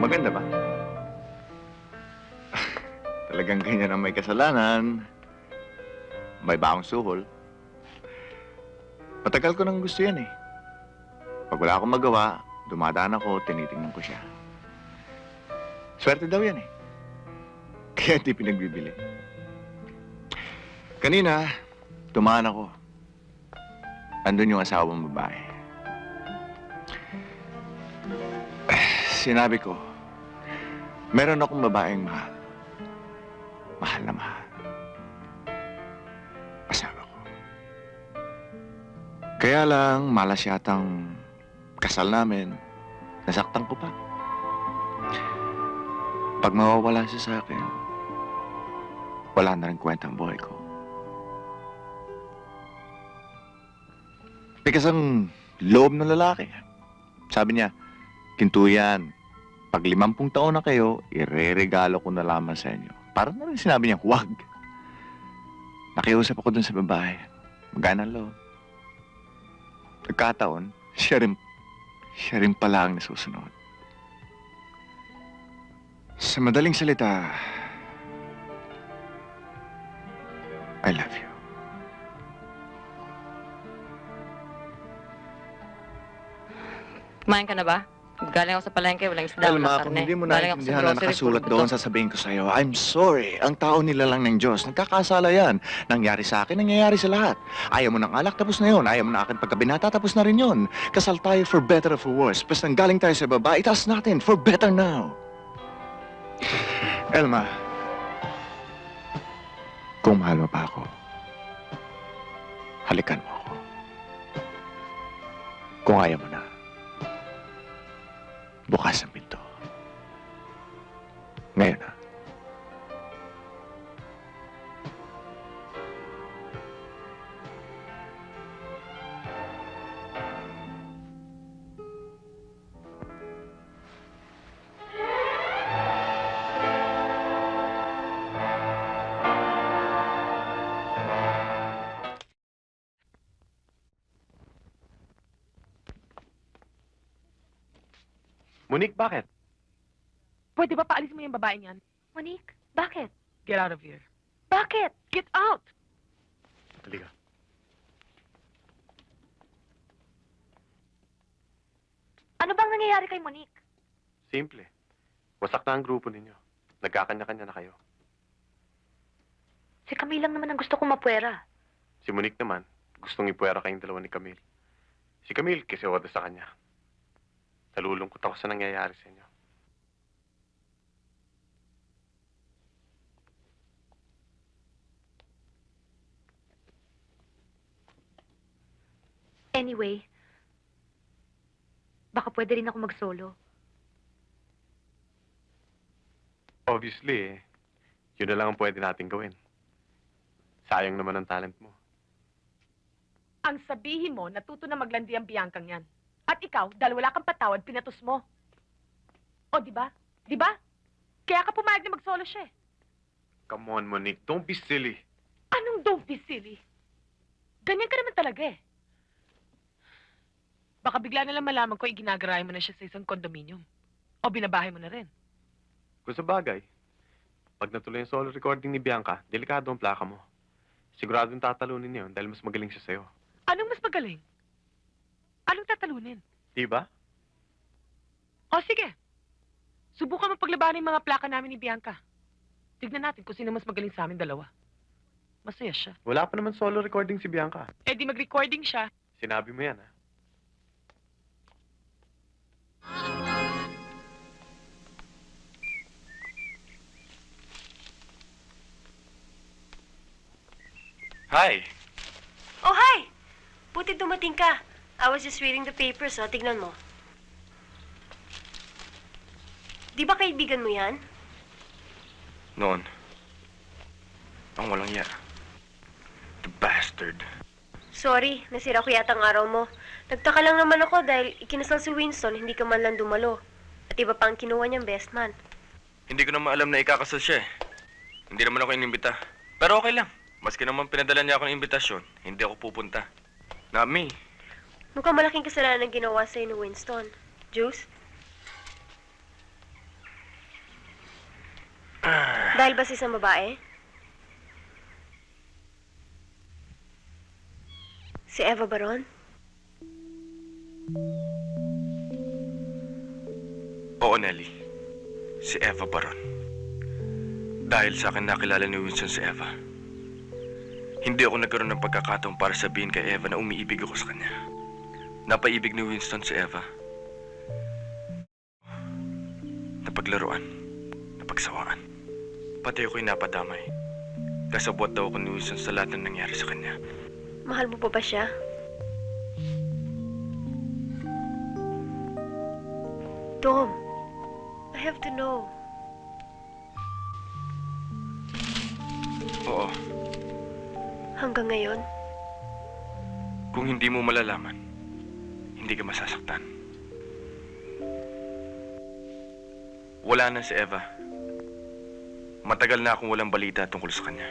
Maganda ba? Talagang ganyan ang may kasalanan. May baong suhol. Matagal ko nang gusto yan eh. Pag wala akong magawa, dumadaan ako, tinitingnan ko siya. Swerte daw yan eh. Kaya hindi pinagbibili. Kanina, tumaan ako. Andun yung asawang babae. Sinabi ko, meron akong babaeng mahal. Mahal na mahal. Asawa ko. Kaya lang, malas yatang kasal namin. Nasaktan ko pa. Pag mawawala siya sa akin, wala na rin kwenta ang buhay ko. Tikas ang loob ng lalaki. Sabi niya, ginto yan. Pag 50 taon na kayo, ireregalo ko na lamang sa inyo. Parang na rin sinabi niya, huwag. Nakiusap ako dun sa babae. Magana ang loob. Nagkataon, siya rin pala ang nasusunod. Sa madaling salita, I love you. Kumain ka na ba? Galing ako sa palengke, walang isda, walang Elma, karne. kung hindi mo Galing ako sa naintindihan na grocery, nakasulat puro doon, buto. sasabihin ko sa'yo, I'm sorry. Ang tao nila lang ng Diyos. Nagkakasala yan. Nangyari sa akin, nangyayari sa lahat. Ayaw mo ng alak, tapos na yun. Ayaw mo na akin pagkabinata, tapos na rin yun. Kasal tayo for better or for worse. Basta galing tayo sa baba, itaas natin for better now. Elma, kung mahal mo pa ako, halikan mo ako. Kung ayaw mo na, bukas ang pinto. Ngayon na. Monique, bakit? Pwede ba paalis mo yung babae niyan? Monique, bakit? Get out of here. Bakit? Get out! Halika. Ano bang nangyayari kay Monique? Simple. Wasak na ang grupo ninyo. Nagkakanya-kanya na kayo. Si Camille lang naman ang gusto kong mapwera. Si Monique naman, gustong ipuwera kayong dalawa ni Camille. Si Camille, kasi oda sa kanya. Nalulungkot ako sa nangyayari sa inyo. Anyway, baka pwede rin ako mag-solo. Obviously, yun na lang ang pwede natin gawin. Sayang naman ang talent mo. Ang sabihin mo, natuto na maglandi ang Biancang yan. At ikaw, dahil wala kang patawad, pinatos mo. O, di ba? Di ba? Kaya ka pumayag na mag-solo siya eh. Come on, Monique. Don't be silly. Anong don't be silly? Ganyan ka naman talaga eh. Baka bigla na lang malaman ko iginagarayan mo na siya sa isang kondominium. O binabahay mo na rin. Kung sa bagay, pag natuloy yung solo recording ni Bianca, delikado ang plaka mo. Siguradong tatalunin niya yun dahil mas magaling siya sa'yo. Anong mas magaling? Anong tatalunin? Di ba? O sige. Subukan mo paglabanan yung mga plaka namin ni Bianca. Tignan natin kung sino mas magaling sa amin dalawa. Masaya siya. Wala pa naman solo recording si Bianca. Eh di mag-recording siya. Sinabi mo yan, ha? Hi! Oh, hi! Buti dumating ka. I was just reading the papers, oh. Tignan mo. Di ba kaibigan mo yan? Noon. Ang walang iya. The bastard. Sorry, nasira ko yata ang araw mo. Nagtaka lang naman ako dahil ikinasal si Winston, hindi ka man lang dumalo. At iba pa ang kinuha niyang best man. Hindi ko naman alam na ikakasal siya eh. Hindi naman ako inimbita. Pero okay lang. Maski naman pinadala niya ako ng imbitasyon, hindi ako pupunta. Not me. Mukhang malaking kasalanan ang ginawa sa'yo ni Winston. Juice? Dahil ba sa isang babae? Si Eva Baron? Oo, Nelly. Si Eva Baron. Dahil sa akin nakilala ni Winston si Eva. Hindi ako nagkaroon ng pagkakataong para sabihin kay Eva na umiibig ako sa kanya. Napaibig ni Winston si Eva. Napaglaruan. Napagsawaan. Pati ako'y napadamay. Kasabwat daw ako ni Winston sa lahat ng nangyari sa kanya. Mahal mo pa ba siya? Tom, I have to know. Oo. Hanggang ngayon? Kung hindi mo malalaman, hindi ka masasaktan. Wala na si Eva. Matagal na akong walang balita tungkol sa kanya.